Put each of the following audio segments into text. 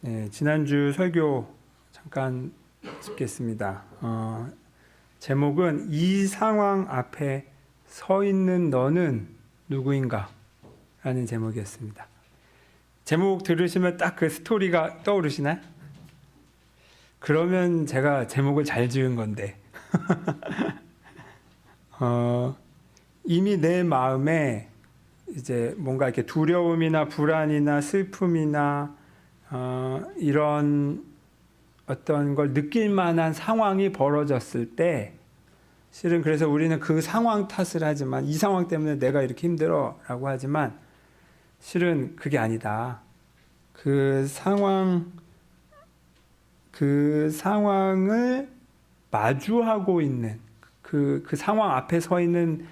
네, 지난주 설교 잠깐 짚겠습니다. 제목은 이 상황 앞에 서 있는 너는 누구인가? 라는 제목이었습니다. 제목 들으시면 딱 그 스토리가 떠오르시나요? 그러면 제가 제목을 잘 지은 건데 이미 내 마음에 이제 뭔가 이렇게 두려움이나 불안이나 슬픔이나 이런 어떤 걸 느낄 만한 상황이 벌어졌을 때 실은 그래서 우리는 그 상황 탓을 하지만 이 상황 때문에 내가 이렇게 힘들어 라고 하지만 실은 그게 아니다. 그 상황을 마주하고 있는 그 상황 앞에 서 있는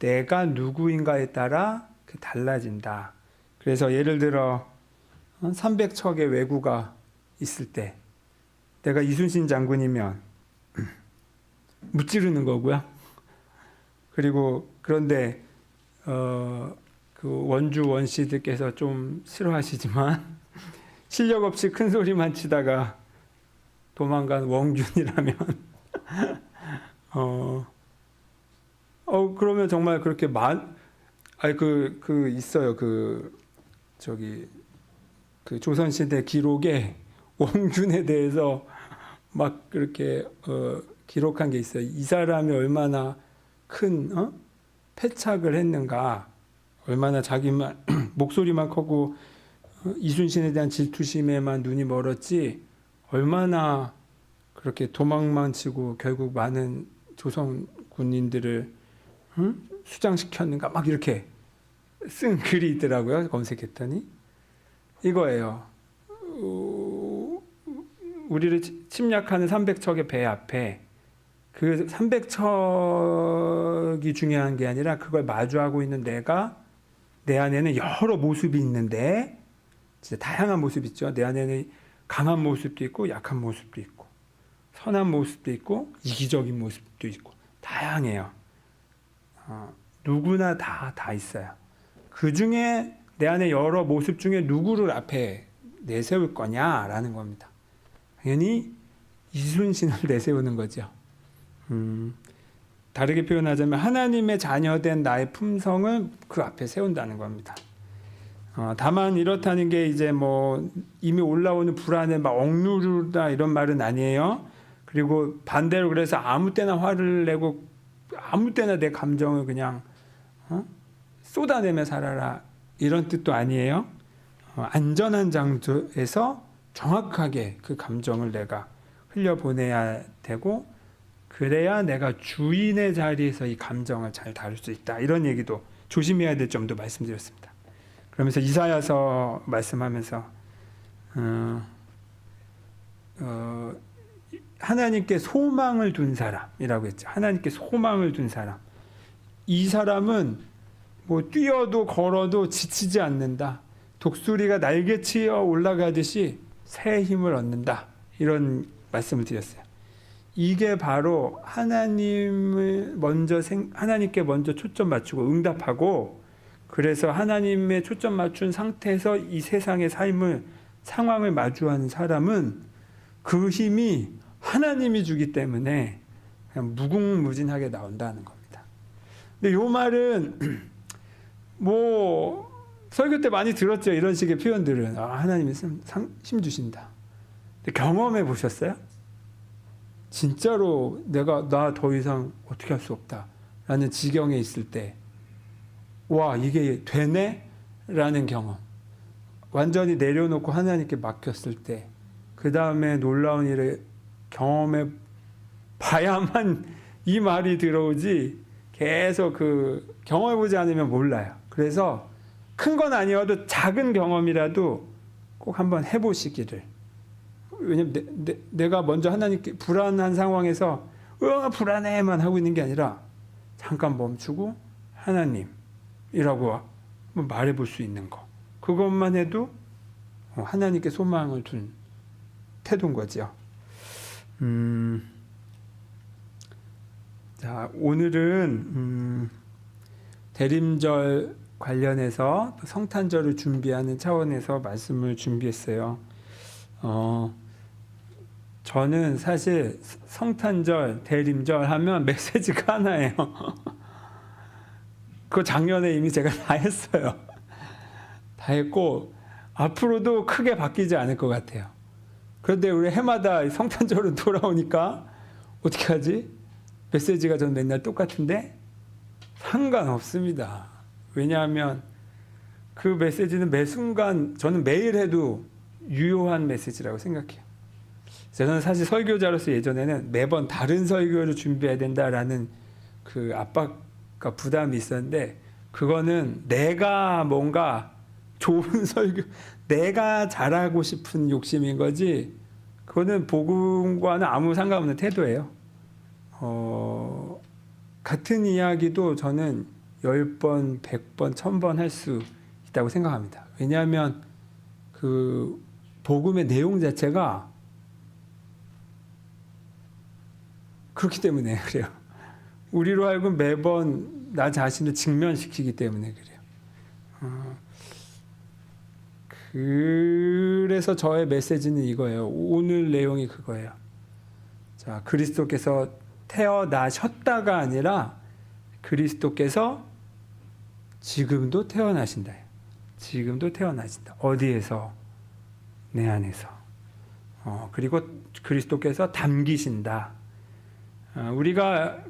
내가 누구인가에 따라 달라진다. 그래서 예를 들어 300척의 왜구가 있을 때 내가 이순신 장군이면 무찌르는 거고요. 그리고 그런데 그 원주 원씨들께서 좀 싫어하시지만 실력 없이 큰 소리만 치다가 도망간 원균이라면 그러면 정말 그렇게 있어요. 그 조선시대 기록에 원균에 대해서 막 그렇게 기록한 게 있어요. 이 사람이 얼마나 큰 패착을 했는가, 얼마나 자기만 목소리만 크고 이순신에 대한 질투심에만 눈이 멀었지 얼마나 그렇게 도망만 치고 결국 많은 조선 군인들을 수장시켰는가 막 이렇게 쓴 글이 있더라고요. 검색했더니 이거예요. 우리를 침략하는 300척의 배 앞에 그 300척이 중요한 게 아니라 그걸 마주하고 있는 내 안에는 여러 모습이 있는데 진짜 다양한 모습이 있죠. 내 안에는 강한 모습도 있고 약한 모습도 있고 선한 모습도 있고 이기적인 모습도 있고 다양해요. 누구나 다 있어요. 그 중에 내 안에 여러 모습 중에 누구를 앞에 내세울 거냐라는 겁니다. 당연히 이순신을 내세우는 거죠. 다르게 표현하자면 하나님의 자녀된 나의 품성을 그 앞에 세운다는 겁니다. 다만 이렇다는 게 이제 뭐 이미 올라오는 불안에 막 억누르다 이런 말은 아니에요. 그리고 반대로 그래서 아무 때나 화를 내고 아무 때나 내 감정을 그냥 쏟아내며 살아라 이런 뜻도 아니에요. 안전한 장소에서 정확하게 그 감정을 내가 흘려보내야 되고 그래야 내가 주인의 자리에서 이 감정을 잘 다룰 수 있다. 이런 얘기도 조심해야 될 점도 말씀드렸습니다. 그러면서 이사야서 말씀하면서 하나님께 소망을 둔 사람이라고 했죠. 하나님께 소망을 둔 사람. 이 사람은 뭐 뛰어도 걸어도 지치지 않는다. 독수리가 날개치어 올라가듯이 새 힘을 얻는다. 이런 말씀을 드렸어요. 이게 바로 하나님께 먼저 초점 맞추고 응답하고 그래서 하나님의 초점 맞춘 상태에서 이 세상의 상황을 마주하는 사람은 그 힘이 하나님이 주기 때문에 그냥 무궁무진하게 나온다는 겁니다. 근데 이 말은 뭐 설교 때 많이 들었죠. 이런 식의 표현들은 하나님이 힘 주신다. 근데 경험해 보셨어요? 진짜로 나 더 이상 어떻게 할 수 없다 라는 지경에 있을 때 와 이게 되네? 라는 경험 완전히 내려놓고 하나님께 맡겼을 때 그 다음에 놀라운 일을 경험해 봐야만 이 말이 들어오지 계속 경험해 보지 않으면 몰라요. 그래서 큰 건 아니어도 작은 경험이라도 꼭 한번 해보시기를. 왜냐면 내가 먼저 하나님께 불안한 상황에서 불안해만 하고 있는 게 아니라 잠깐 멈추고 하나님이라고 말해볼 수 있는 거. 그것만 해도 하나님께 소망을 둔 태도인 거죠. 자, 오늘은 대림절 관련해서 성탄절을 준비하는 차원에서 말씀을 준비했어요. 저는 사실 성탄절, 대림절 하면 메시지가 하나예요. 그거 작년에 이미 제가 다 했어요. 다 했고 앞으로도 크게 바뀌지 않을 것 같아요. 그런데 우리 해마다 성탄절은 돌아오니까 어떻게 하지? 메시지가 저는 맨날 똑같은데 상관없습니다. 왜냐하면 그 메시지는 매 순간 저는 매일 해도 유효한 메시지라고 생각해요. 저는 사실 설교자로서 예전에는 매번 다른 설교를 준비해야 된다라는 그 압박과 부담이 있었는데 그거는 내가 뭔가 좋은 설교, 내가 잘하고 싶은 욕심인 거지 그거는 복음과는 아무 상관없는 태도예요. 같은 이야기도 저는 10번, 100번, 1000번 할 수 있다고 생각합니다. 왜냐하면 그 복음의 내용 자체가 그렇기 때문에 그래요. 우리로 하여금 매번 나 자신을 직면시키기 때문에 그래요. 그래서 저의 메시지는 이거예요. 오늘 내용이 그거예요. 자, 그리스도께서 태어나셨다가 아니라 그리스도께서 지금도 태어나신다. 지금도 태어나신다. 어디에서? 내 안에서. 그리고 그리스도께서 담기신다. 우리가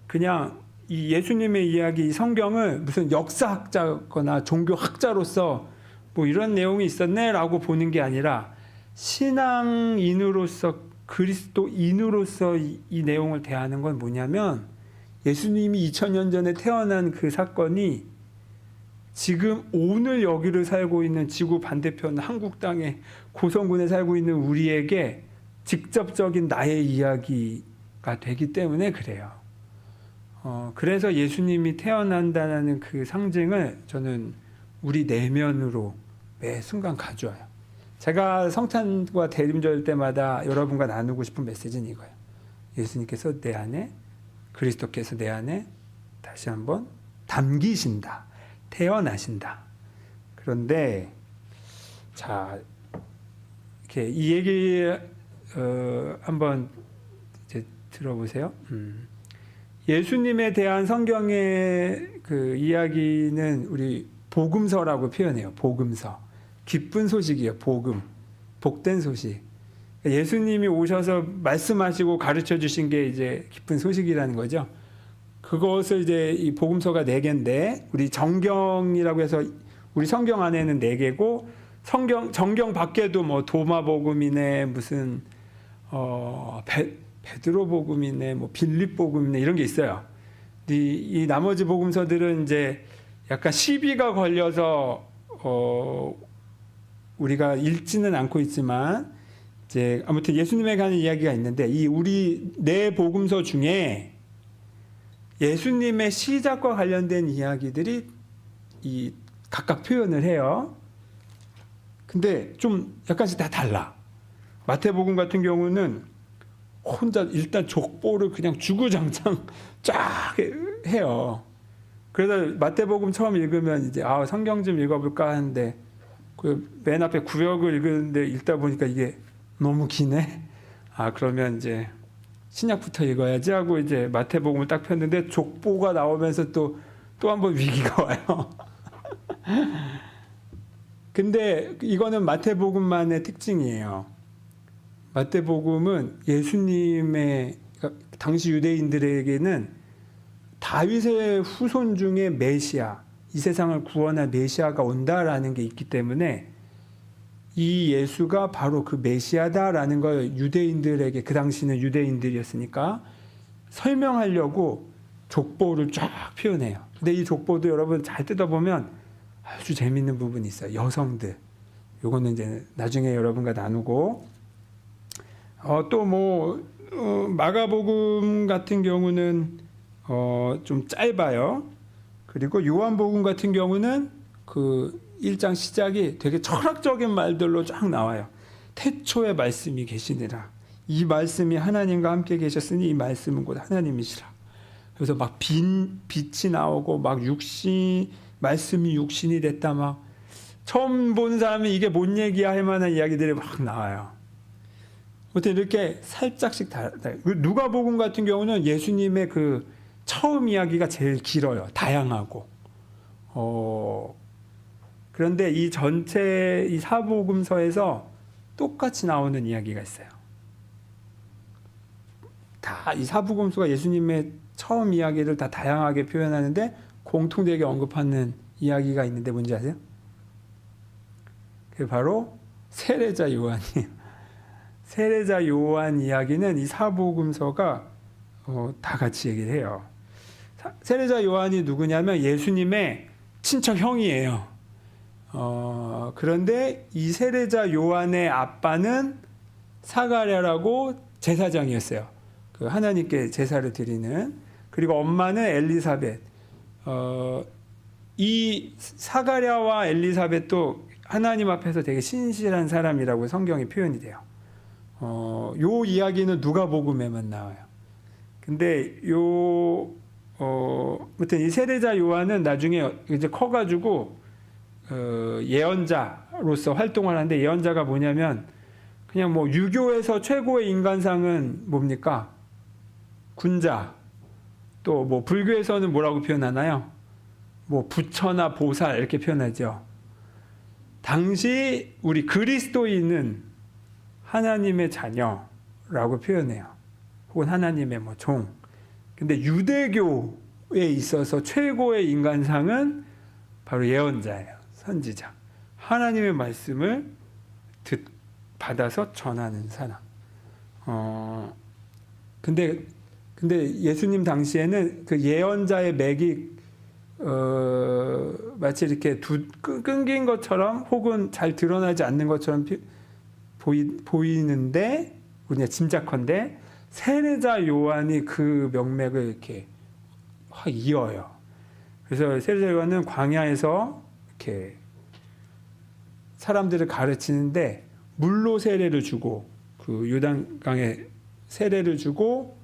그냥 이 예수님의 이야기, 이 성경을 무슨 역사학자거나 종교학자로서 뭐 이런 내용이 있었네라고 보는 게 아니라 신앙인으로서 그리스도인으로서 이 내용을 대하는 건 뭐냐면 예수님이 2000년 전에 태어난 그 사건이 지금 오늘 여기를 살고 있는 지구 반대편 한국 땅에 고성군에 살고 있는 우리에게 직접적인 나의 이야기가 되기 때문에 그래요. 그래서 예수님이 태어난다는 그 상징을 저는 우리 내면으로 매 순간 가져와요. 제가 성탄과 대림절 때마다 여러분과 나누고 싶은 메시지는 이거예요. 예수님께서 내 안에, 그리스도께서 내 안에 다시 한번 담기신다. 태어나신다. 그런데 자, 이렇게 이 얘기 한번 이제 들어보세요. 예수님에 대한 성경의 그 이야기는 우리 복음서라고 표현해요. 복음서. 기쁜 소식이에요. 복음. 복된 소식. 예수님이 오셔서 말씀하시고 가르쳐 주신 게 이제 기쁜 소식이라는 거죠. 그것을 이제 이 복음서가 4개인데 우리 정경이라고 해서 우리 성경 안에는 4개고 정경 밖에도 뭐 도마복음이네 무슨 베드로 복음이네 뭐 빌립 복음이네 이런 게 있어요. 이 나머지 복음서들은 이제 약간 시비가 걸려서 우리가 읽지는 않고 있지만 이제 아무튼 예수님에 관한 이야기가 있는데 이 우리 4복음서 중에 예수님의 시작과 관련된 이야기들이 이 각각 표현을 해요. 근데 좀 약간씩 다 달라. 마태복음 같은 경우는 혼자 일단 족보를 그냥 주구장창 쫙 해요. 그래서 마태복음 처음 읽으면 이제 성경 좀 읽어볼까 하는데 그 맨 앞에 구역을 읽는데 읽다 보니까 이게 너무 기네. 그러면 이제 신약부터 읽어야지 하고 이제 마태복음을 딱 폈는데 족보가 나오면서 또 한 번 위기가 와요. 근데 이거는 마태복음만의 특징이에요. 마태복음은 예수님의 당시 유대인들에게는 다윗의 후손 중에 메시아, 이 세상을 구원할 메시아가 온다라는 게 있기 때문에 이 예수가 바로 그 메시아다라는 걸 유대인들에게, 그 당시는 유대인들이었으니까 설명하려고 족보를 쫙 표현해요. 근데 이 족보도 여러분 잘 뜯어보면 아주 재밌는 부분이 있어요. 여성들. 요거는 이제 나중에 여러분과 나누고 또 뭐 마가복음 같은 경우는 좀 짧아요. 그리고 요한복음 같은 경우는 그 1장 시작이 되게 철학적인 말들로 쫙 나와요. 태초에 말씀이 계시니라. 이 말씀이 하나님과 함께 계셨으니 이 말씀은 곧 하나님이시라. 그래서 막 빛이 나오고 막 말씀이 육신이 됐다 막 처음 본 사람이 이게 뭔 얘기야 할 만한 이야기들이 막 나와요. 아무튼 이렇게 살짝씩 누가복음 같은 경우는 예수님의 그 처음 이야기가 제일 길어요. 다양하고. 그런데 이 전체 이 사복음서에서 똑같이 나오는 이야기가 있어요. 다 이 사복음서가 예수님의 처음 이야기를 다 다양하게 표현하는데 공통되게 언급하는 이야기가 있는데 뭔지 아세요? 그게 바로 세례자 요한이에요. 세례자 요한 이야기는 이 사복음서가 다 같이 얘기를 해요. 세례자 요한이 누구냐면 예수님의 친척 형이에요. 그런데 이 세례자 요한의 아빠는 사가랴라고 제사장이었어요. 그 하나님께 제사를 드리는. 그리고 엄마는 엘리사벳. 이 사가랴와 엘리사벳도 하나님 앞에서 되게 신실한 사람이라고 성경에 표현이 돼요. 요 이야기는 누가복음에만 나와요. 근데 아무튼 이 세례자 요한은 나중에 이제 커가지고 예언자로서 활동을 하는데, 예언자가 뭐냐면 그냥 뭐 유교에서 최고의 인간상은 뭡니까? 군자. 또 뭐 불교에서는 뭐라고 표현하나요? 뭐 부처나 보살 이렇게 표현하죠. 당시 우리 그리스도인은 하나님의 자녀라고 표현해요. 혹은 하나님의 뭐 종. 근데 유대교에 있어서 최고의 인간상은 바로 예언자예요. 선지자. 하나님의 말씀을 받아서 전하는 사람. 근데 예수님 당시에는 그 예언자의 맥이 마치 이렇게 끊긴 것처럼 혹은 잘 드러나지 않는 것처럼 보이는데, 우리가 짐작컨대 세례자 요한이 그 명맥을 이렇게 확 이어요. 그래서 세례자 요한은 광야에서 이렇게 사람들을 가르치는데 물로 세례를 주고, 그 요단강에 세례를 주고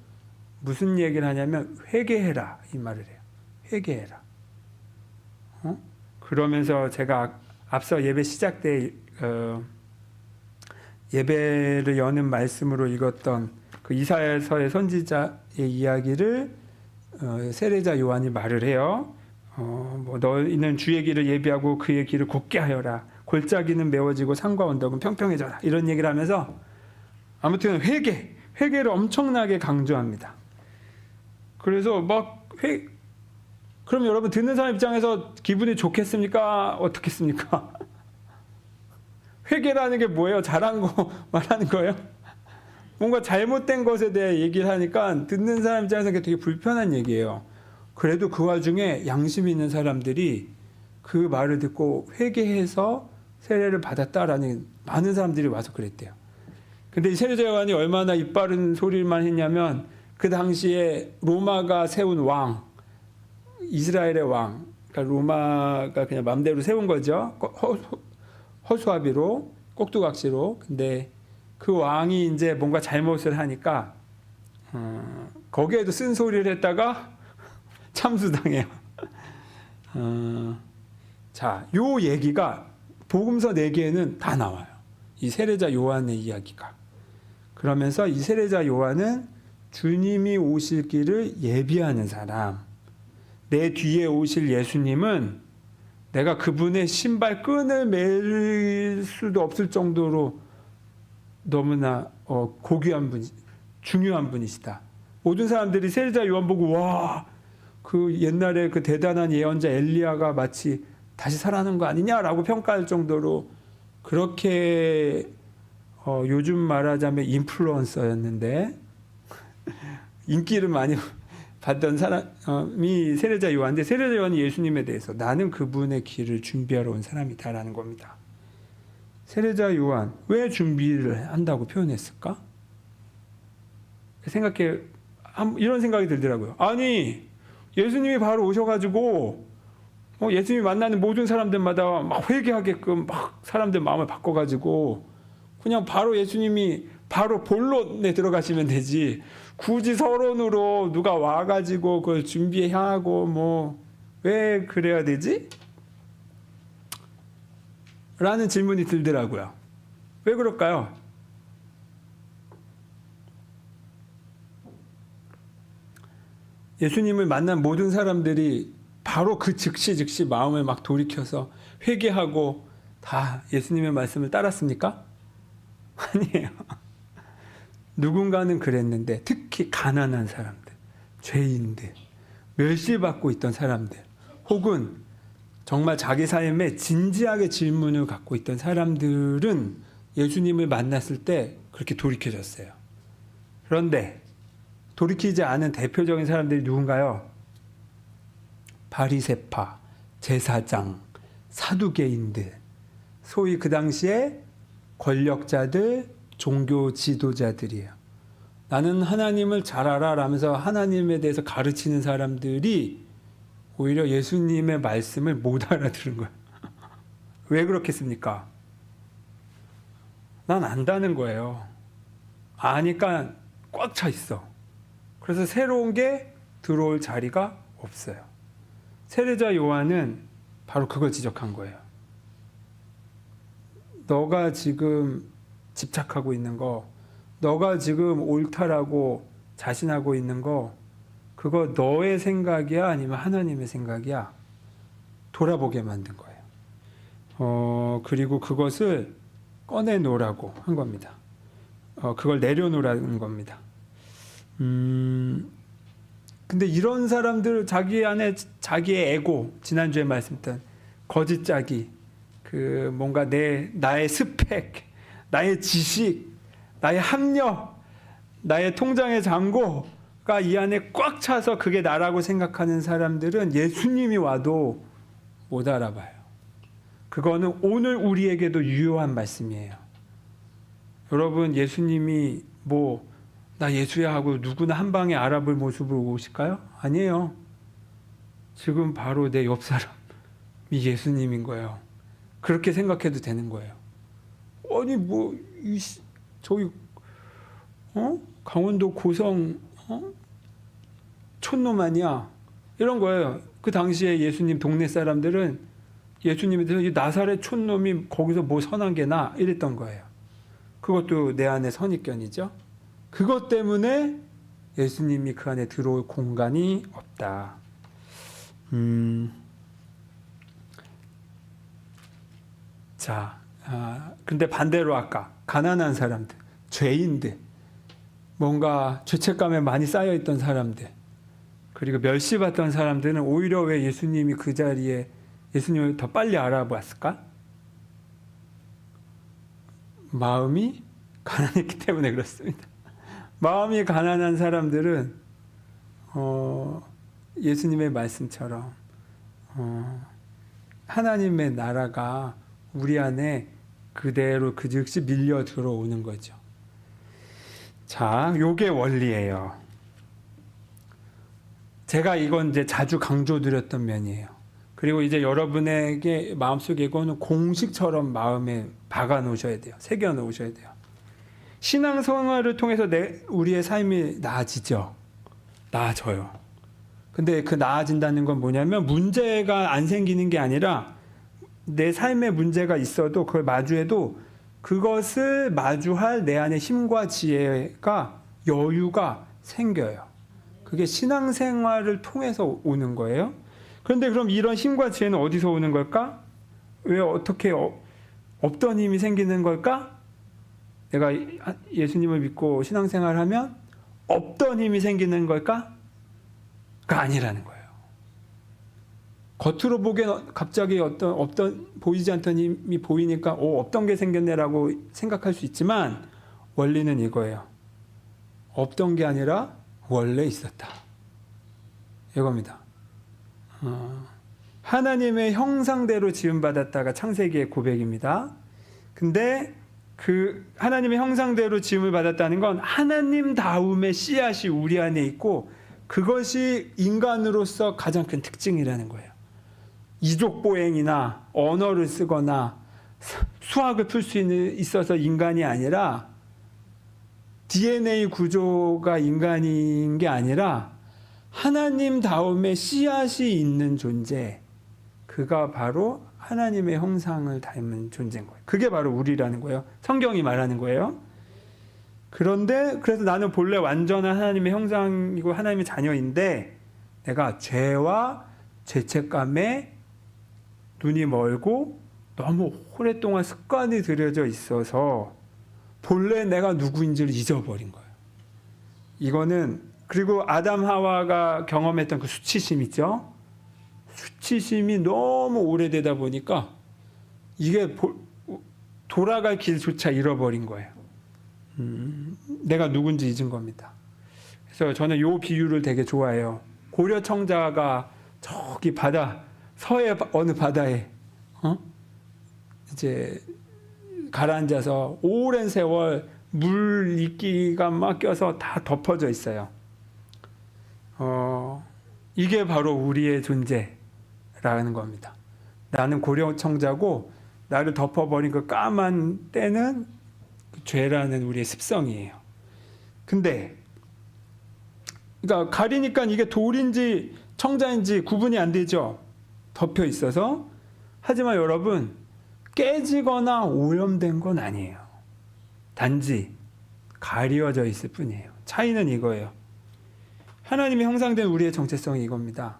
무슨 얘기를 하냐면 회개해라 이 말을 해요. 회개해라. 그러면서 제가 앞서 예배 시작 때 예배를 여는 말씀으로 읽었던 그 이사야서의 선지자의 이야기를 세례자 요한이 말을 해요. 뭐 너희는 주의 길을 예비하고 그의 길을 곱게 하여라. 골짜기는 메워지고 산과 언덕은 평평해져라. 이런 얘기를 하면서 아무튼 회개를 엄청나게 강조합니다. 그래서 그럼 여러분 듣는 사람 입장에서 기분이 좋겠습니까? 어떻겠습니까? 회개라는 게 뭐예요? 잘한 거 말하는 거예요? 뭔가 잘못된 것에 대해 얘기를 하니까 듣는 사람 입장에서 되게 불편한 얘기예요. 그래도 그 와중에 양심 있는 사람들이 그 말을 듣고 회개해서 세례를 받았다라는 많은 사람들이 와서 그랬대요. 근데 이 세례자 요한이 얼마나 이빠른 소리만 했냐면, 그 당시에 로마가 세운 왕, 이스라엘의 왕, 그러니까 로마가 그냥 마음대로 세운 거죠. 허수아비로, 꼭두각시로. 근데 그 왕이 이제 뭔가 잘못을 하니까 거기에도 쓴소리를 했다가 참수당해요. 자, 요 얘기가 복음서 4개에는 다 나와요. 이 세례자 요한의 이야기가. 그러면서 이 세례자 요한은 주님이 오실 길을 예비하는 사람, 내 뒤에 오실 예수님은 내가 그분의 신발끈을 매일 수도 없을 정도로 너무나 고귀한 분, 중요한 분이시다. 모든 사람들이 세례자 요한 보고 와, 그 옛날에 그 대단한 예언자 엘리야가 마치 다시 살아난 거 아니냐라고 평가할 정도로 그렇게 요즘 말하자면 인플루언서였는데 인기를 많이 받던 사람이 세례자 요한인데, 세례자 요한이 예수님에 대해서 나는 그분의 길을 준비하러 온 사람이다라는 겁니다. 세례자 요한 왜 준비를 한다고 표현했을까? 이런 생각이 들더라고요. 아니, 예수님이 바로 오셔가지고 예수님이 만나는 모든 사람들마다 막 회개하게끔 막 사람들 마음을 바꿔가지고 그냥 바로 예수님이 바로 본론에 들어가시면 되지, 굳이 서론으로 누가 와가지고 그걸 준비해 하고 뭐 왜 그래야 되지? 라는 질문이 들더라고요. 왜 그럴까요? 예수님을 만난 모든 사람들이 바로 그 즉시 마음을 막 돌이켜서 회개하고 다 예수님의 말씀을 따랐습니까? 아니에요. 누군가는 그랬는데 특히 가난한 사람들, 죄인들, 멸시받고 있던 사람들, 혹은 정말 자기 삶에 진지하게 질문을 갖고 있던 사람들은 예수님을 만났을 때 그렇게 돌이켜졌어요. 그런데 돌이키지 않은 대표적인 사람들이 누군가요? 바리새파, 제사장, 사두개인들, 소위 그 당시에 권력자들, 종교 지도자들이에요. 나는 하나님을 잘 알아 라면서 하나님에 대해서 가르치는 사람들이 오히려 예수님의 말씀을 못 알아들은 거예요. 왜 그렇겠습니까? 난 안다는 거예요. 아니까 꽉 차 있어. 그래서 새로운 게 들어올 자리가 없어요. 세례자 요한은 바로 그걸 지적한 거예요. 너가 지금 집착하고 있는 거, 너가 지금 옳다라고 자신하고 있는 거, 그거 너의 생각이야? 아니면 하나님의 생각이야? 돌아보게 만든 거예요. 그리고 그것을 꺼내놓으라고 한 겁니다. 그걸 내려놓으라는 겁니다. 근데 이런 사람들, 자기 안에 자기의 에고, 지난주에 말씀했던 거짓 자기, 그 뭔가 나의 스펙, 나의 지식, 나의 학력, 나의 통장의 잔고가 이 안에 꽉 차서 그게 나라고 생각하는 사람들은 예수님이 와도 못 알아봐요. 그거는 오늘 우리에게도 유효한 말씀이에요. 여러분, 예수님이 나 예수야 하고 누구나 한 방에 알아볼 모습으로 오실까요? 아니에요. 지금 바로 내 옆 사람이 예수님인 거예요. 그렇게 생각해도 되는 거예요. 아니 저기 강원도 고성 촌놈 아니야? 이런 거예요. 그 당시에 예수님 동네 사람들은 예수님에 대해서 이 나사렛 촌놈이 거기서 뭐 선한 게 나? 이랬던 거예요. 그것도 내 안에 선입견이죠. 그것 때문에 예수님이 그 안에 들어올 공간이 없다. 근데 반대로 아까 가난한 사람들, 죄인들, 뭔가 죄책감에 많이 쌓여있던 사람들, 그리고 멸시받던 사람들은 오히려 왜 예수님이 그 자리에 예수님을 더 빨리 알아봤을까? 마음이 가난했기 때문에 그렇습니다. 마음이 가난한 사람들은 예수님의 말씀처럼 하나님의 나라가 우리 안에 그대로 그 즉시 밀려 들어오는 거죠. 자, 요게 원리예요. 제가 이건 이제 자주 강조드렸던 면이에요. 그리고 이제 여러분에게 마음속에 이거는 공식처럼 마음에 박아 놓으셔야 돼요. 새겨 놓으셔야 돼요. 신앙생활을 통해서 우리의 삶이 나아지죠. 나아져요. 근데 그 나아진다는 건 뭐냐면 문제가 안 생기는 게 아니라 내 삶에 문제가 있어도 그걸 마주해도 그것을 마주할 내 안에 힘과 지혜가 여유가 생겨요. 그게 신앙생활을 통해서 오는 거예요. 그런데 그럼 이런 힘과 지혜는 어디서 오는 걸까? 왜 어떻게 없던 힘이 생기는 걸까? 내가 예수님을 믿고 신앙생활을 하면 없던 힘이 생기는 걸까? 가 아니라는 거예요. 겉으로 보기엔 갑자기 보이지 않던 힘이 보이니까 없던 게 생겼네라고 생각할 수 있지만 원리는 이거예요. 없던 게 아니라 원래 있었다. 이겁니다. 하나님의 형상대로 지음받았다가 창세기의 고백입니다. 근데 그 하나님의 형상대로 지음을 받았다는 건 하나님다움의 씨앗이 우리 안에 있고 그것이 인간으로서 가장 큰 특징이라는 거예요. 이족보행이나 언어를 쓰거나 수학을 풀 수 있어서 인간이 아니라 DNA 구조가 인간인 게 아니라 하나님다움의 씨앗이 있는 존재, 그가 바로 하나님의 형상을 닮은 존재인 거예요. 그게 바로 우리라는 거예요. 성경이 말하는 거예요. 그래서 나는 본래 완전한 하나님의 형상이고 하나님의 자녀인데 내가 죄와 죄책감에 눈이 멀고 너무 오랫동안 습관이 들여져 있어서 본래 내가 누구인지를 잊어버린 거예요. 이거는 그리고 아담 하와가 경험했던 그 수치심 있죠? 수치심이 너무 오래되다 보니까 이게 돌아갈 길조차 잃어버린 거예요. 내가 누군지 잊은 겁니다. 그래서 저는 이 비유를 되게 좋아해요. 고려 청자가 저기 바다 서해 어느 바다에 이제 가라앉아서 오랜 세월 물 이끼가 막 껴서 다 덮어져 있어요. 이게 바로 우리의 존재라는 겁니다. 나는 고려 청자고 나를 덮어버린 그 까만 때는 죄라는 우리의 습성이에요. 근데 그러니까 가리니까 이게 돌인지 청자인지 구분이 안 되죠. 덮여 있어서. 하지만 여러분 깨지거나 오염된 건 아니에요. 단지 가리워져 있을 뿐이에요. 차이는 이거예요. 하나님의 형상된 우리의 정체성이 이겁니다.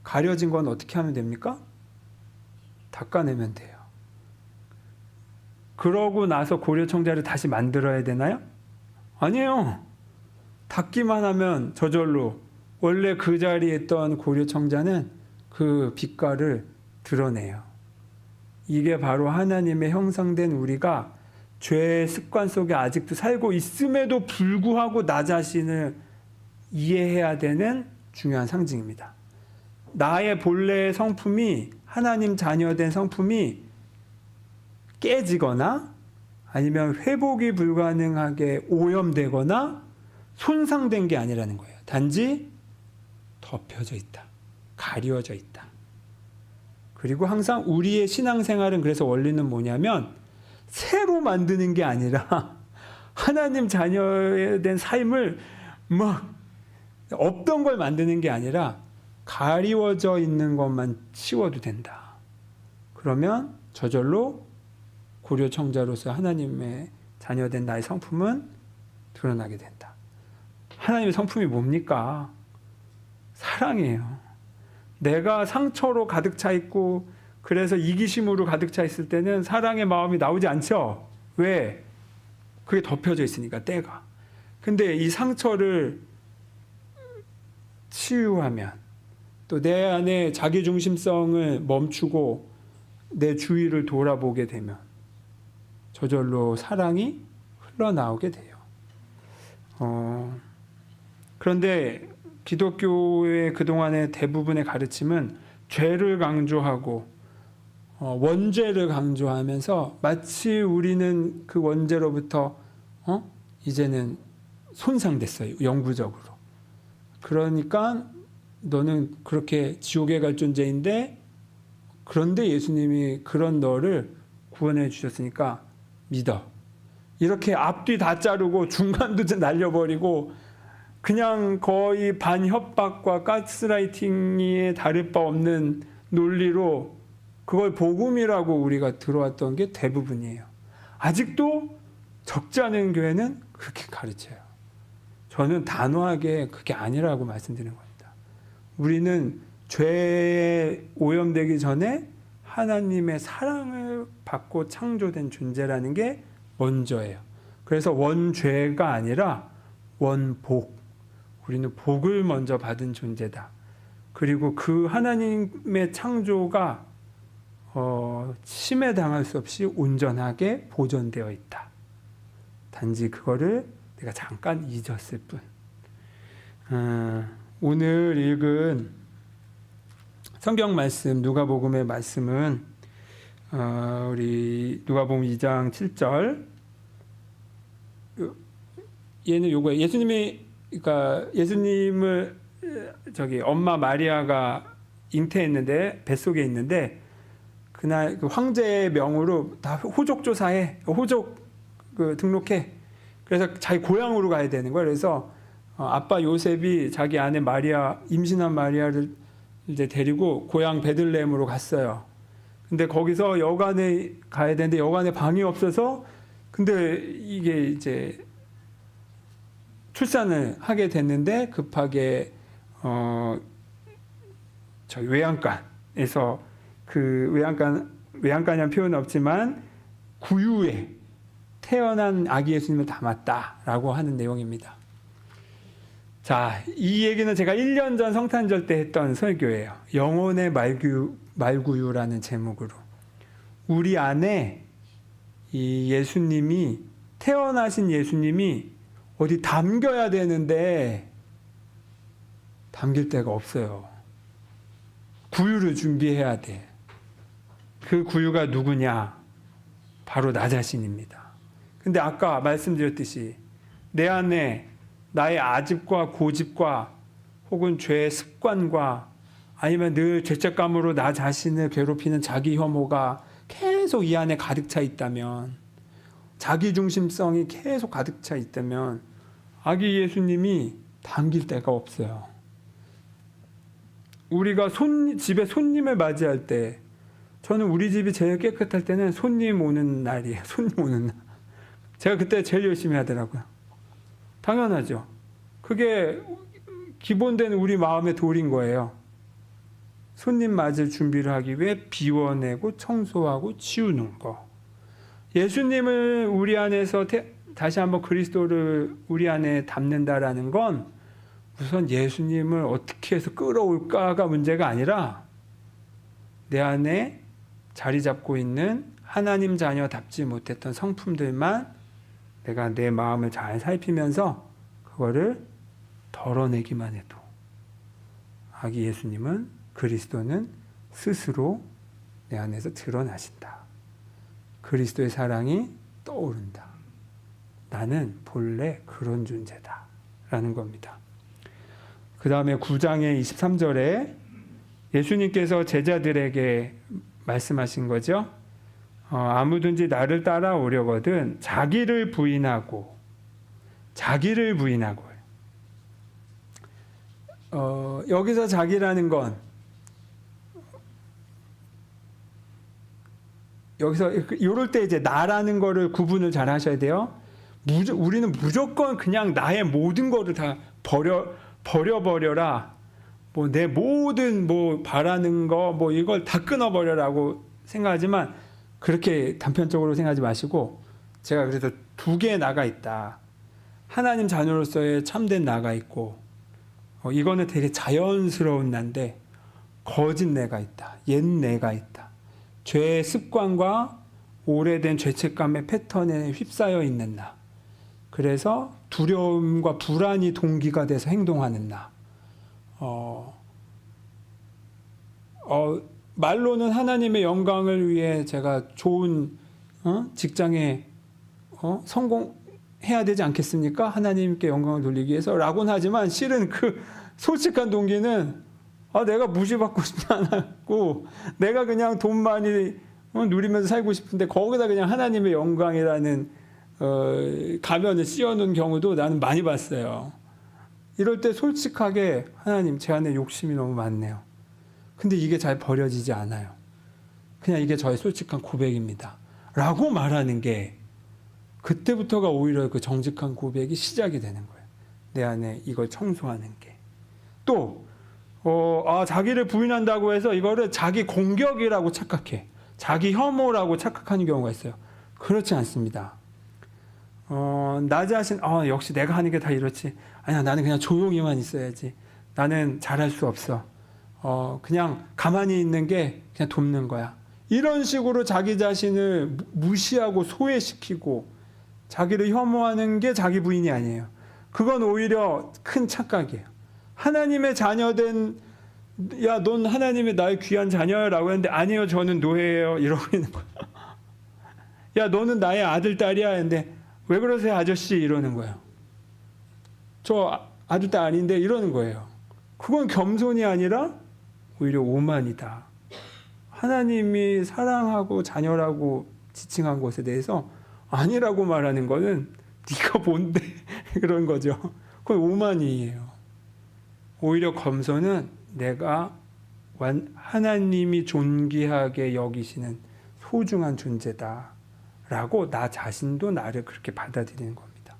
가려진 건 어떻게 하면 됩니까? 닦아내면 돼요. 그러고 나서 고려 청자를 다시 만들어야 되나요? 아니에요. 닦기만 하면 저절로 원래 그 자리에 있던 고려 청자는 그 빛깔을 드러내요. 이게 바로 하나님의 형상된 우리가 죄의 습관 속에 아직도 살고 있음에도 불구하고 나 자신을 이해해야 되는 중요한 상징입니다. 나의 본래의 성품이 하나님 자녀된 성품이 깨지거나 아니면 회복이 불가능하게 오염되거나 손상된 게 아니라는 거예요. 단지 덮여져 있다. 가리워져 있다. 그리고 항상 우리의 신앙생활은 그래서 원리는 뭐냐면 새로 만드는 게 아니라 하나님 자녀에 된 삶을 막 없던 걸 만드는 게 아니라 가리워져 있는 것만 치워도 된다. 그러면 저절로 고려 청자로서 하나님의 자녀된 나의 성품은 드러나게 된다. 하나님의 성품이 뭡니까? 사랑이에요. 내가 상처로 가득 차 있고 그래서 이기심으로 가득 차 있을 때는 사랑의 마음이 나오지 않죠. 왜? 그게 덮여져 있으니까 때가. 근데 이 상처를 치유하면 또 내 안에 자기중심성을 멈추고 내 주위를 돌아보게 되면 저절로 사랑이 흘러나오게 돼요. 그런데 기독교의 그동안의 대부분의 가르침은 죄를 강조하고 원죄를 강조하면서 마치 우리는 그 원죄로부터 이제는 손상됐어요. 영구적으로. 그러니까 너는 그렇게 지옥에 갈 존재인데 그런데 예수님이 그런 너를 구원해 주셨으니까 믿어. 이렇게 앞뒤 다 자르고 중간도 날려버리고 그냥 거의 반협박과 가스라이팅에 다를 바 없는 논리로 그걸 복음이라고 우리가 들어왔던 게 대부분이에요. 아직도 적지 않은 교회는 그렇게 가르쳐요. 저는 단호하게 그게 아니라고 말씀드리는 겁니다. 우리는 죄에 오염되기 전에 하나님의 사랑을 받고 창조된 존재라는 게 먼저예요. 그래서 원죄가 아니라 원복. 우리는 복을 먼저 받은 존재다. 그리고 그 하나님의 창조가 침해당할 수 없이 온전하게 보존되어 있다. 단지 그거를 내가 잠깐 잊었을 뿐. 오늘 읽은 성경 말씀, 누가복음의 말씀은 우리 누가복음 2장 7절. 얘는 요거예요. 예수님을 엄마 마리아가 잉태했는데 뱃속에 있는데 그날 그 황제의 명으로 다 호족 조사해, 호족 등록해. 그래서 자기 고향으로 가야 되는 거예요. 그래서 아빠 요셉이 자기 아내 마리아, 임신한 마리아를 이제 데리고 고향 베들레헴으로 갔어요. 근데 거기서 여관에 가야 되는데 여관에 방이 없어서 근데 이게 이제 출산을 하게 됐는데 급하게 저희 외양간에서 그 외양간이라는 표현은 없지만 구유에 태어난 아기 예수님을 담았다라고 하는 내용입니다. 자, 이 얘기는 제가 1년 전 성탄절 때 했던 설교예요. 영혼의 말구유라는 제목으로. 우리 안에 이 예수님이, 태어나신 예수님이 어디 담겨야 되는데 담길 데가 없어요. 구유를 준비해야 돼. 그 구유가 누구냐? 바로 나 자신입니다. 근데 아까 말씀드렸듯이 내 안에 나의 아집과 고집과 혹은 죄의 습관과 아니면 늘 죄책감으로 나 자신을 괴롭히는 자기 혐오가 계속 이 안에 가득 차 있다면, 자기 중심성이 계속 가득 차 있다면 아기 예수님이 담길 데가 없어요. 우리가 집에 손님을 맞이할 때, 저는 우리 집이 제일 깨끗할 때는 손님 오는 날이에요. 손님 오는 날. 제가 그때 제일 열심히 하더라고요. 당연하죠. 그게 기본된 우리 마음의 도리인 거예요. 손님 맞을 준비를 하기 위해 비워내고 청소하고 치우는 거. 예수님을 우리 안에서 다시 한번 그리스도를 우리 안에 담는다라는 건 우선 예수님을 어떻게 해서 끌어올까가 문제가 아니라 내 안에 자리 잡고 있는 하나님 자녀답지 못했던 성품들만 내가 내 마음을 잘 살피면서 그거를 덜어내기만 해도 아기 예수님은, 그리스도는 스스로 내 안에서 드러나신다. 그리스도의 사랑이 떠오른다. 나는 본래 그런 존재다 라는 겁니다. 그 다음에 9장의 23절에 예수님께서 제자들에게 말씀하신 거죠. 아무든지 나를 따라오려거든 자기를 부인하고 여기서 자기라는 건 여기서 이럴 때 이제 나라는 거를 구분을 잘 하셔야 돼요. 우리는 무조건 그냥 나의 모든 거를 다 버려버려라. 뭐 내 모든 뭐 바라는 거 뭐 이걸 다 끊어버려라고 생각하지만 그렇게 단편적으로 생각하지 마시고, 제가 그래서 두 개의 나가 있다. 하나님 자녀로서의 참된 나가 있고, 이거는 되게 자연스러운 나인데 거짓 내가 있다. 옛 내가 있다. 죄의 습관과 오래된 죄책감의 패턴에 휩싸여 있는 나. 그래서 두려움과 불안이 동기가 돼서 행동하는 나. 말로는 하나님의 영광을 위해 제가 좋은 직장에 성공해야 되지 않겠습니까? 하나님께 영광을 돌리기 위해서 라고는 하지만 실은 그 솔직한 동기는 내가 무시받고 싶지 않았고 내가 그냥 돈 많이 누리면서 살고 싶은데 거기다 그냥 하나님의 영광이라는 가면을 씌워놓은 경우도 나는 많이 봤어요. 이럴 때 솔직하게 하나님, 제 안에 욕심이 너무 많네요. 근데 이게 잘 버려지지 않아요. 그냥 이게 저의 솔직한 고백입니다. 라고 말하는 게 그때부터가 오히려 그 정직한 고백이 시작이 되는 거예요. 내 안에 이걸 청소하는 게. 또 자기를 부인한다고 해서 이거를 자기 공격이라고 착각해. 자기 혐오라고 착각하는 경우가 있어요. 그렇지 않습니다. 나 자신, 역시 내가 하는 게 다 이렇지. 아니야, 나는 그냥 조용히만 있어야지. 나는 잘할 수 없어. 그냥 가만히 있는 게 그냥 돕는 거야. 이런 식으로 자기 자신을 무시하고 소외시키고 자기를 혐오하는 게 자기 부인이 아니에요. 그건 오히려 큰 착각이에요. 하나님의 자녀된, 야, 넌 하나님의 나의 귀한 자녀라고 했는데, 아니요, 저는 노예예요. 이러고 있는 거야. 야, 너는 나의 아들, 딸이야. 했는데, 왜 그러세요, 아저씨? 이러는 거예요. 저 아들, 딸 아닌데, 이러는 거예요. 그건 겸손이 아니라 오히려 오만이다. 하나님이 사랑하고 자녀라고 지칭한 것에 대해서 아니라고 말하는 거는 네가 뭔데? 그런 거죠. 그건 오만이에요. 오히려 겸손은 내가 하나님이 존귀하게 여기시는 소중한 존재다라고 나 자신도 나를 그렇게 받아들이는 겁니다.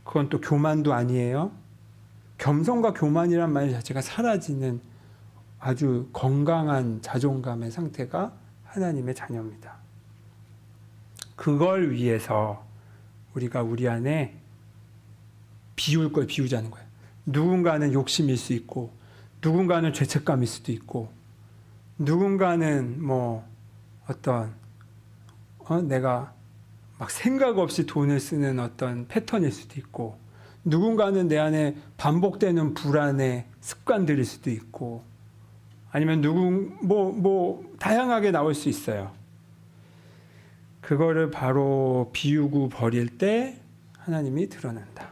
그건 또 교만도 아니에요. 겸손과 교만이란 말 자체가 사라지는 아주 건강한 자존감의 상태가 하나님의 자녀입니다. 그걸 위해서 우리가 우리 안에 비울 걸 비우자는 거예요. 누군가는 욕심일 수 있고, 누군가는 죄책감일 수도 있고, 누군가는 뭐 어떤 내가 막 생각 없이 돈을 쓰는 어떤 패턴일 수도 있고, 누군가는 내 안에 반복되는 불안의 습관들일 수도 있고, 아니면 다양하게 나올 수 있어요. 그거를 바로 비우고 버릴 때 하나님이 드러난다.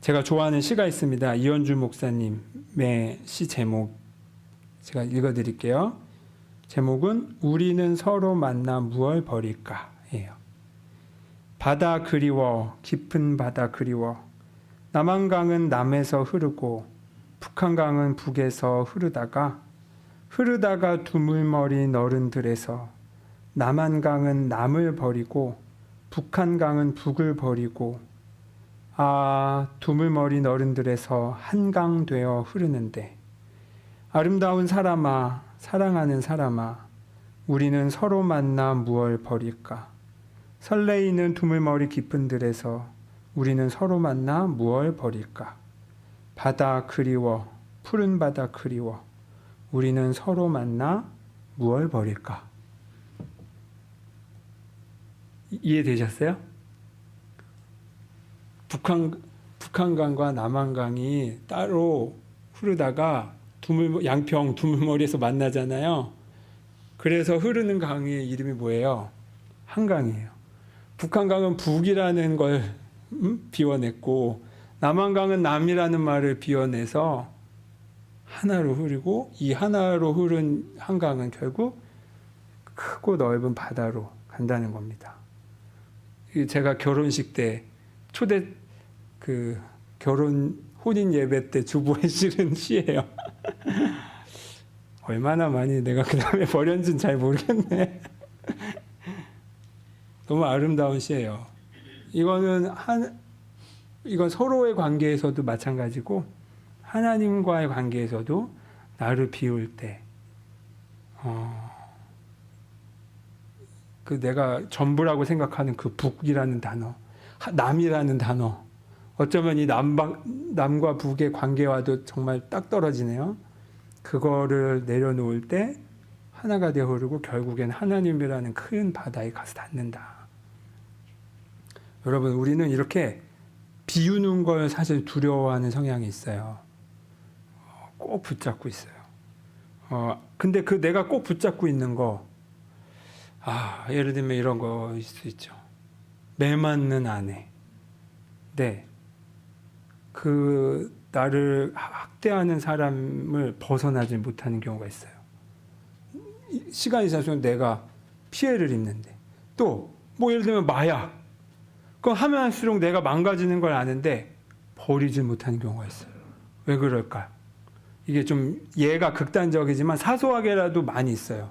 제가 좋아하는 시가 있습니다. 이현주 목사님의 시 제목 제가 읽어드릴게요. 제목은 우리는 서로 만나 무얼 버릴까 예요. 바다 그리워 깊은 바다 그리워 남한강은 남에서 흐르고 북한강은 북에서 흐르다가 두물머리 너른 들에서 남한강은 남을 버리고 북한강은 북을 버리고 두물머리 너른 들에서 한강 되어 흐르는데 아름다운 사람아 사랑하는 사람아 우리는 서로 만나 무얼 버릴까 설레이는 두물머리 깊은 들에서 우리는 서로 만나 무얼 버릴까 바다 그리워 푸른 바다 그리워 우리는 서로 만나 무얼 버릴까? 이해되셨어요? 북한강과 남한강이 따로 흐르다가 양평 두물머리에서 만나잖아요. 그래서 흐르는 강의 이름이 뭐예요? 한강이에요. 북한강은 북이라는 걸 비워냈고 남한강은 남이라는 말을 비워내서 하나로 흐르고 이 하나로 흐른 한강은 결국 크고 넓은 바다로 간다는 겁니다. 제가 결혼식 때 결혼 혼인 예배 때 주보에 실은 시예요. 얼마나 많이 내가 그 다음에 버렸는지는 잘 모르겠네. 너무 아름다운 시예요. 이건 서로의 관계에서도 마찬가지고 하나님과의 관계에서도 나를 비울 때 내가 전부라고 생각하는 그 북이라는 단어, 남이라는 단어, 어쩌면 이 남과 북의 관계와도 정말 딱 떨어지네요. 그거를 내려놓을 때 하나가 되어 흐르고 결국엔 하나님이라는 큰 바다에 가서 닿는다. 여러분, 우리는 이렇게 비우는 걸 사실 두려워하는 성향이 있어요. 꼭 붙잡고 있어요. 근데 내가 꼭 붙잡고 있는 거, 예를 들면 이런 거일 수 있죠. 매 맞는 아내. 네. 나를 학대하는 사람을 벗어나지 못하는 경우가 있어요. 시간이 지나면 내가 피해를 입는데. 또, 예를 들면 마약. 그럼 하면 할수록 내가 망가지는 걸 아는데 버리지 못하는 경우가 있어요. 왜 그럴까요? 이게 좀 예가 극단적이지만 사소하게라도 많이 있어요.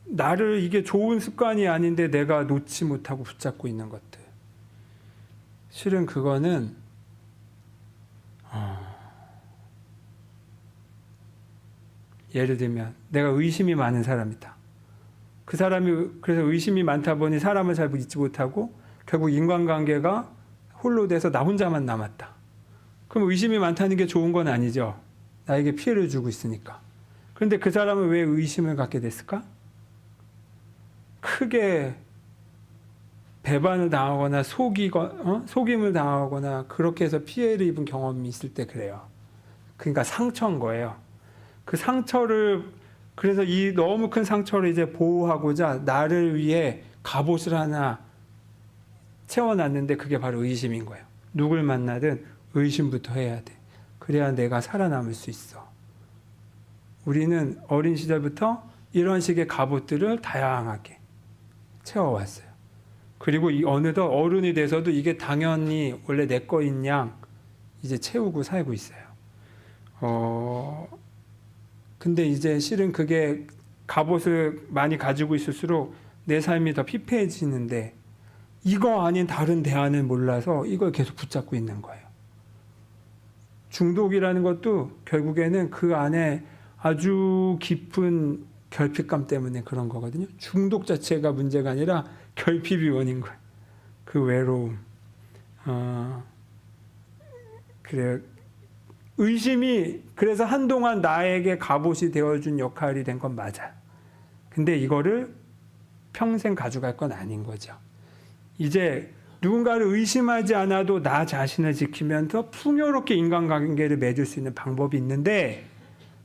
나를 이게 좋은 습관이 아닌데 내가 놓지 못하고 붙잡고 있는 것들. 실은 그거는 예를 들면 내가 의심이 많은 사람이다. 그 사람이 그래서 의심이 많다 보니 사람을 잘 믿지 못하고 결국 인간관계가 홀로 돼서 나 혼자만 남았다. 그럼 의심이 많다는 게 좋은 건 아니죠. 나에게 피해를 주고 있으니까. 그런데 그 사람은 왜 의심을 갖게 됐을까? 크게 배반을 당하거나 속임을 당하거나 그렇게 해서 피해를 입은 경험이 있을 때 그래요. 그러니까 상처인 거예요. 그 상처를 그래서 이 너무 큰 상처를 이제 보호하고자 나를 위해 갑옷을 하나 채워놨는데 그게 바로 의심인 거예요. 누굴 만나든 의심부터 해야 돼. 그래야 내가 살아남을 수 있어. 우리는 어린 시절부터 이런 식의 갑옷들을 다양하게 채워왔어요. 그리고 어느덧 어른이 돼서도 이게 당연히 원래 내 거인 양 이제 채우고 살고 있어요. 근데 이제 실은 그게 갑옷을 많이 가지고 있을수록 내 삶이 더 피폐해지는데 이거 아닌 다른 대안을 몰라서 이걸 계속 붙잡고 있는 거예요. 중독이라는 것도 결국에는 그 안에 아주 깊은 결핍감 때문에 그런 거거든요. 중독 자체가 문제가 아니라 결핍이 원인 거예요. 그 외로움. 그래요. 의심이 그래서 한동안 나에게 갑옷이 되어준 역할이 된 건 맞아. 근데 이거를 평생 가져갈 건 아닌 거죠. 이제 누군가를 의심하지 않아도 나 자신을 지키면서 풍요롭게 인간관계를 맺을 수 있는 방법이 있는데,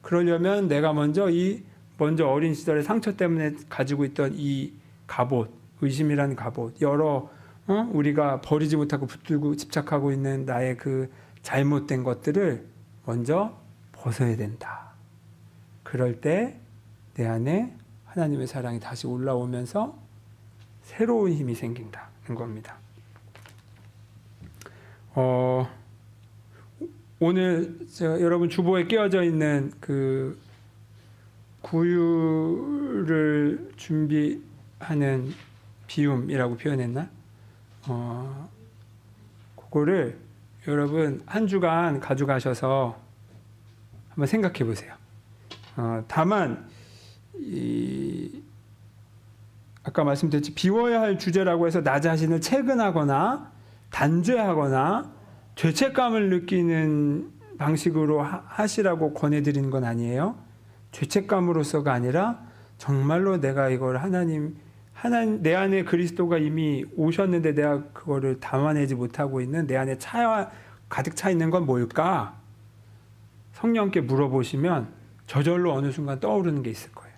그러려면 내가 먼저 어린 시절의 상처 때문에 가지고 있던 이 갑옷, 의심이라는 갑옷, 여러 우리가 버리지 못하고 붙들고 집착하고 있는 나의 그 잘못된 것들을 먼저 벗어야 된다. 그럴 때 내 안에 하나님의 사랑이 다시 올라오면서 새로운 힘이 생긴다는 겁니다. 오늘 여러분 주보에 끼워져 있는 그 구유를 준비하는 비움이라고 표현했나? 그거를 여러분 한 주간 가져가셔서 한번 생각해 보세요. 다만 아까 말씀드렸지, 비워야 할 주제라고 해서 나 자신을 채근하거나 단죄하거나 죄책감을 느끼는 방식으로 하시라고 권해드리는 건 아니에요. 죄책감으로서가 아니라 정말로 내가 이걸 하나님 내 안에 그리스도가 이미 오셨는데 내가 그거를 담아내지 못하고 있는 내 안에 가득 차 있는 건 뭘까? 성령께 물어보시면 저절로 어느 순간 떠오르는 게 있을 거예요.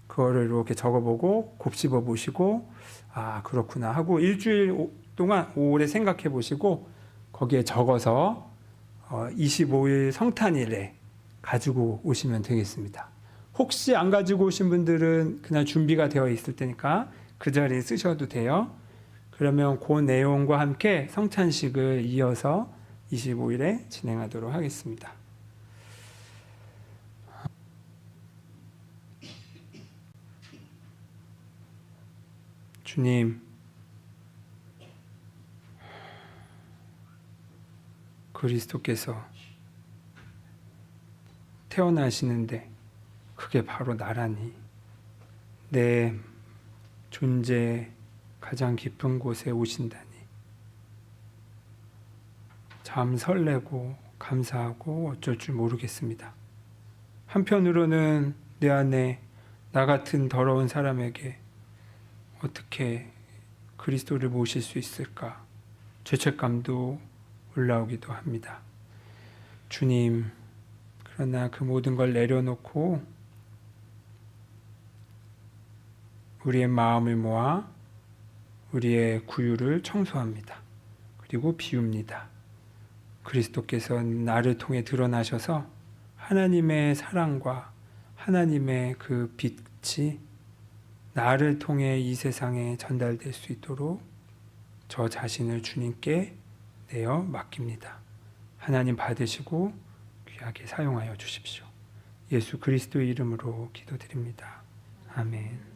그거를 이렇게 적어보고 곱씹어 보시고, 아 그렇구나 하고 일주일 동안 오래 생각해 보시고 거기에 적어서 25일 성탄일에 가지고 오시면 되겠습니다. 혹시 안 가지고 오신 분들은 그냥 준비가 되어 있을 테니까 그 자리에 쓰셔도 돼요. 그러면 그 내용과 함께 성찬식을 이어서 25일에 진행하도록 하겠습니다. 주님, 그리스도께서 태어나시는데 그게 바로 나라니, 내 존재의 가장 깊은 곳에 오신다니 참 설레고 감사하고 어쩔 줄 모르겠습니다. 한편으로는 내 안에 나 같은 더러운 사람에게 어떻게 그리스도를 모실 수 있을까 죄책감도 올라오기도 합니다. 주님, 그러나 그 모든 걸 내려놓고 우리의 마음을 모아 우리의 구유를 청소합니다. 그리고 비웁니다. 그리스도께서 나를 통해 드러나셔서 하나님의 사랑과 하나님의 그 빛이 나를 통해 이 세상에 전달될 수 있도록 저 자신을 주님께 내어 맡깁니다. 하나님 받으시고 귀하게 사용하여 주십시오. 예수 그리스도의 이름으로 기도드립니다. 아멘.